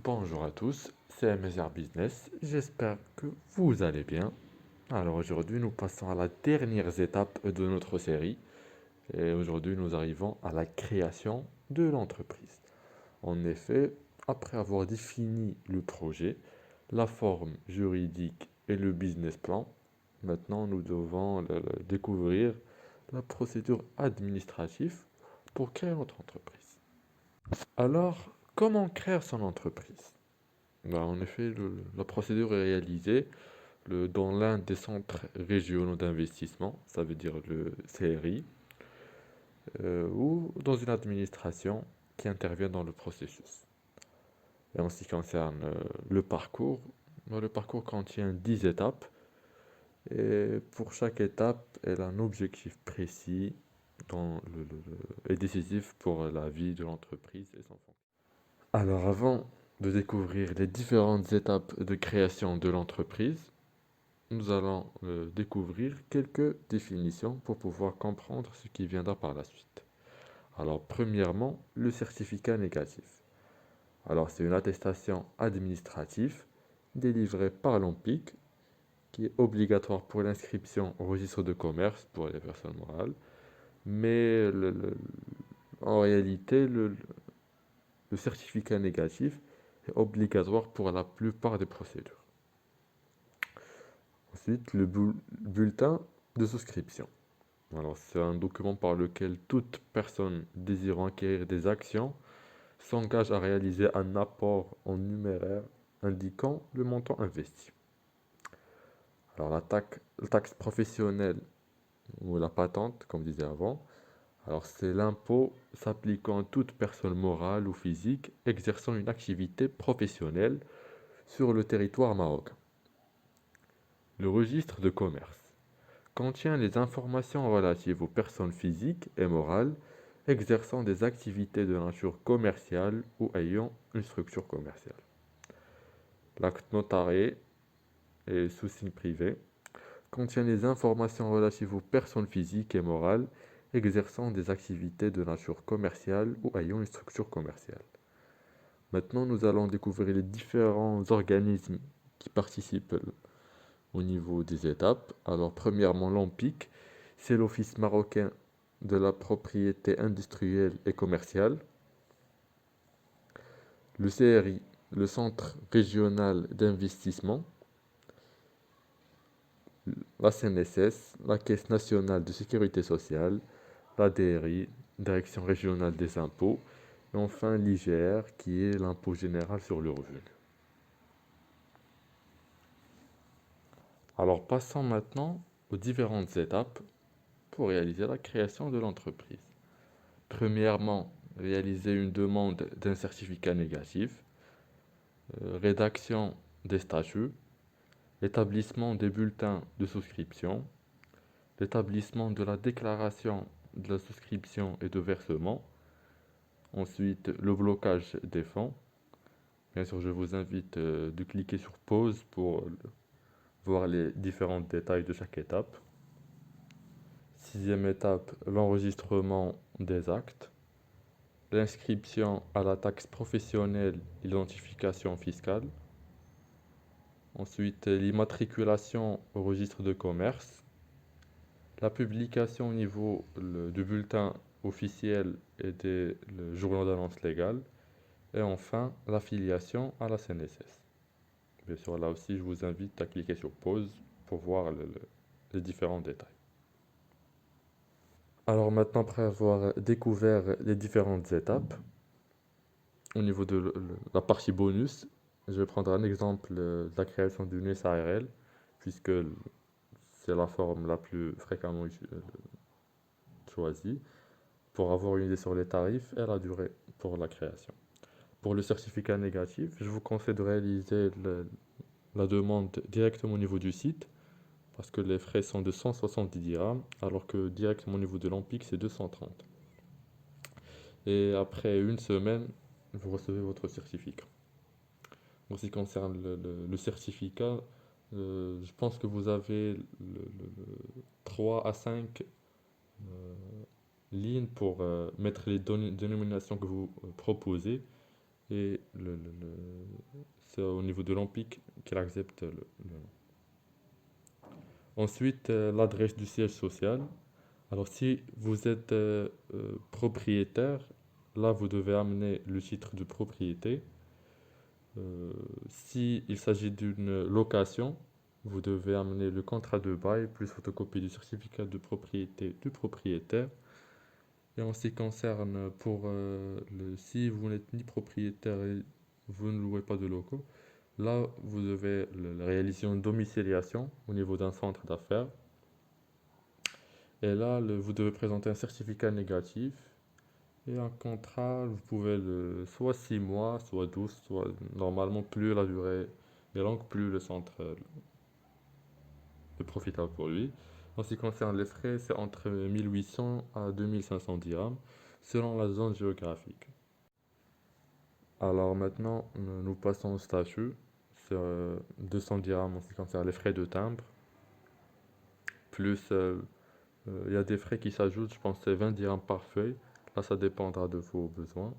Bonjour à tous, c'est MSR Business, j'espère que vous allez bien. Alors aujourd'hui nous passons à la dernière étape de notre série et aujourd'hui nous arrivons à la création de l'entreprise. En effet, après avoir défini le projet, la forme juridique et le business plan, maintenant nous devons découvrir la procédure administrative pour créer notre entreprise. Alors, comment créer son entreprise? En effet, la procédure est réalisée dans l'un des centres régionaux d'investissement, ça veut dire le CRI, ou dans une administration qui intervient dans le processus. Et en ce qui concerne le parcours, le parcours contient 10 étapes et pour chaque étape, elle a un objectif précis et décisif pour la vie de l'entreprise et son fonds. Alors avant de découvrir les différentes étapes de création de l'entreprise, nous allons découvrir quelques définitions pour pouvoir comprendre ce qui viendra par la suite. Alors, premièrement, le certificat négatif. Alors, c'est une attestation administrative délivrée par l'OMPIC qui est obligatoire pour l'inscription au registre de commerce pour les personnes morales, mais en réalité, le certificat négatif est obligatoire pour la plupart des procédures. Ensuite, le bulletin de souscription. Alors, c'est un document par lequel toute personne désirant acquérir des actions s'engage à réaliser un apport en numéraire indiquant le montant investi. Alors, la taxe professionnelle ou la patente, comme je disais avant, alors c'est l'impôt s'appliquant à toute personne morale ou physique exerçant une activité professionnelle sur le territoire marocain. Le registre de commerce contient les informations relatives aux personnes physiques et morales exerçant des activités de nature commerciale ou ayant une structure commerciale. L'acte notarié et sous signe privé contient les informations relatives aux personnes physiques et morales exerçant des activités de nature commerciale ou ayant une structure commerciale. Maintenant, nous allons découvrir les différents organismes qui participent au niveau des étapes. Alors, premièrement, l'OMPIC, c'est l'Office marocain de la propriété industrielle et commerciale. Le CRI, le Centre régional d'investissement. La CNSS, la Caisse nationale de sécurité sociale. La DRI, Direction régionale des impôts. Et enfin, l'IGR, qui est l'impôt général sur le revenu. Alors, passons maintenant aux différentes étapes pour réaliser la création de l'entreprise. Premièrement, réaliser une demande d'un certificat négatif, rédaction des statuts, l'établissement des bulletins de souscription, l'établissement de la déclaration de la souscription et de versement, ensuite le blocage des fonds. Bien sûr, je vous invite de cliquer sur pause pour voir les différents détails de chaque étape. Sixième étape, l'enregistrement des actes, l'inscription à la taxe professionnelle, l'identification fiscale, ensuite l'immatriculation au registre de commerce, la publication au niveau du bulletin officiel et des journaux d'annonce légale, et enfin l'affiliation à la CNSS. Bien sûr, là aussi, je vous invite à cliquer sur pause pour voir les différents détails. Alors maintenant, après avoir découvert les différentes étapes, au niveau de la partie bonus, je vais prendre un exemple de la création d'une SARL, puisque c'est la forme la plus fréquemment choisie, pour avoir une idée sur les tarifs et la durée pour la création. Pour le certificat négatif, je vous conseille de réaliser la demande directement au niveau du site, parce que les frais sont de 170 dirhams, alors que directement au niveau de l'Empik, c'est 230. Et après une semaine, vous recevez votre certificat. En ce qui concerne le certificat, je pense que vous avez 3 à 5 lignes pour mettre les dénominations que vous proposez Et c'est au niveau de l'Empik qu'il accepte le nom. Ensuite, l'adresse du siège social. Alors, si vous êtes propriétaire, là, vous devez amener le titre de propriété. Si il s'agit d'une location, vous devez amener le contrat de bail plus photocopie du certificat de propriété du propriétaire. Et en ce qui concerne si vous n'êtes ni propriétaire et vous ne louez pas de locaux, là, vous devez réaliser une domiciliation au niveau d'un centre d'affaires. Et là, vous devez présenter un certificat négatif et un contrat. Vous pouvez soit 6 mois, soit 12, soit normalement plus la durée est longue, plus le centre est profitable pour lui. En ce qui concerne les frais, c'est entre 1800 à 2500 dirhams selon la zone géographique. Alors maintenant, nous passons au statut. C'est 200 dirhams en ce qui concerne les frais de timbre. Plus, il y a des frais qui s'ajoutent, je pense que c'est 20 dirhams par feuille. Là, ça dépendra de vos besoins.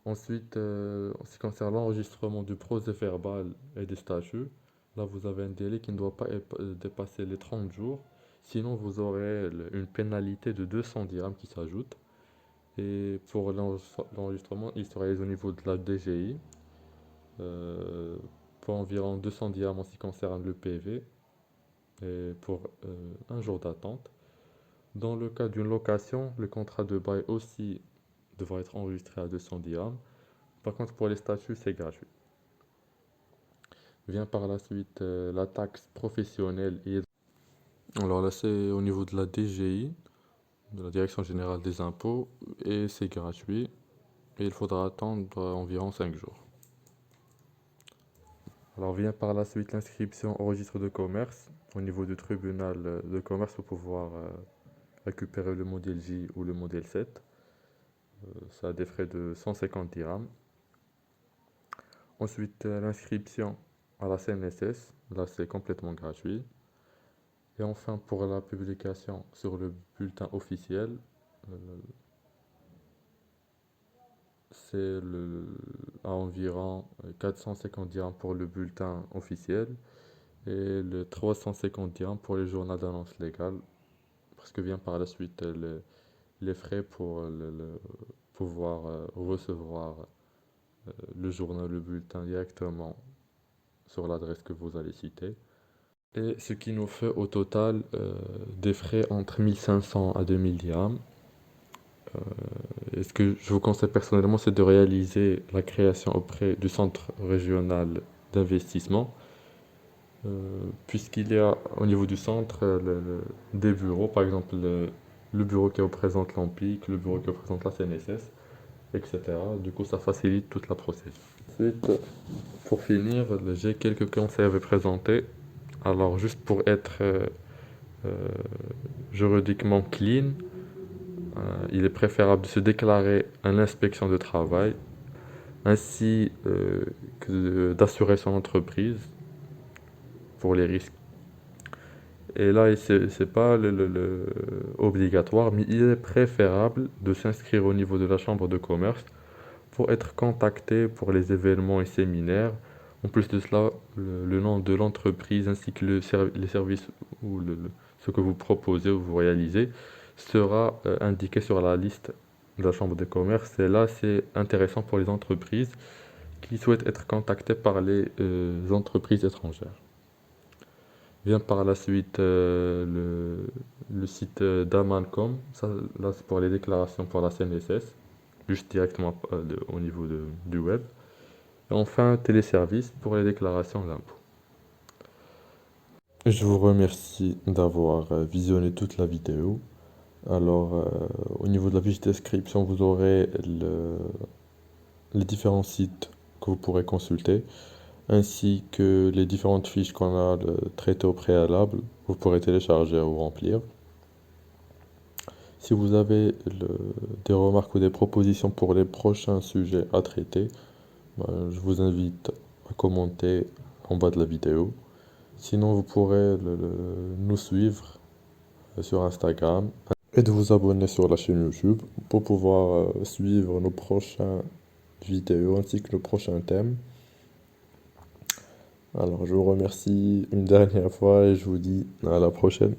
Ensuite, en ce qui concerne l'enregistrement du procès-verbal et des statuts, là, vous avez un délai qui ne doit pas dépasser les 30 jours. Sinon, vous aurez une pénalité de 200 dirhams qui s'ajoute. Et pour l'enregistrement, il sera au niveau de la DGI, pour environ 200 dirhams en ce qui concerne le PV, et pour un jour d'attente. Dans le cas d'une location, le contrat de bail aussi devra être enregistré à 200 dirhams. Par contre, pour les statuts, c'est gratuit. Vient par la suite la taxe professionnelle. Alors là, c'est au niveau de la DGI, de la Direction Générale des Impôts, et c'est gratuit. Et il faudra attendre environ 5 jours. Alors vient par la suite l'inscription au registre de commerce au niveau du tribunal de commerce pour pouvoir récupérer le modèle J ou le modèle 7. Ça a des frais de 150 dirhams. Ensuite, l'inscription à la CNSS, là c'est complètement gratuit. Et enfin, pour la publication sur le bulletin officiel, c'est à environ 450 dirhams pour le bulletin officiel et le 350 dirhams pour les journaux d'annonce légale, parce que vient par la suite les frais pour pouvoir recevoir le journal, le bulletin directement sur l'adresse que vous allez citer. Et ce qui nous fait au total des frais entre 1500 à 2000 dirhams. Et ce que je vous conseille personnellement, c'est de réaliser la création auprès du centre régional d'investissement, puisqu'il y a au niveau du centre des bureaux, par exemple le bureau qui représente l'Empik, le bureau qui représente la CNSS, etc. Du coup, ça facilite toute la procédure. Ensuite, pour finir, j'ai quelques conseils à vous présenter. Alors, juste pour être juridiquement clean, il est préférable de se déclarer à l'inspection de travail, ainsi que d'assurer son entreprise pour les risques. Et là, c'est pas obligatoire, mais il est préférable de s'inscrire au niveau de la chambre de commerce pour être contacté pour les événements et séminaires. En plus de cela, le nom de l'entreprise ainsi que les services ou ce que vous proposez ou vous réalisez sera indiqué sur la liste de la chambre de commerce. Et là, c'est intéressant pour les entreprises qui souhaitent être contactées par les entreprises étrangères. Vient par la suite le site d'Amalcom. Ça, là, c'est pour les déclarations pour la CNSS, juste directement au niveau du web. Et enfin, téléservice pour les déclarations d'impôts. Je vous remercie d'avoir visionné toute la vidéo. Alors, au niveau de la fiche de description, vous aurez les différents sites que vous pourrez consulter, ainsi que les différentes fiches qu'on a traitées au préalable. Vous pourrez télécharger ou remplir. Si vous avez des remarques ou des propositions pour les prochains sujets à traiter, je vous invite à commenter en bas de la vidéo. Sinon, vous pourrez nous suivre sur Instagram et de vous abonner sur la chaîne YouTube pour pouvoir suivre nos prochains vidéo ainsi que le prochain thème. Alors je vous remercie une dernière fois et je vous dis à la prochaine.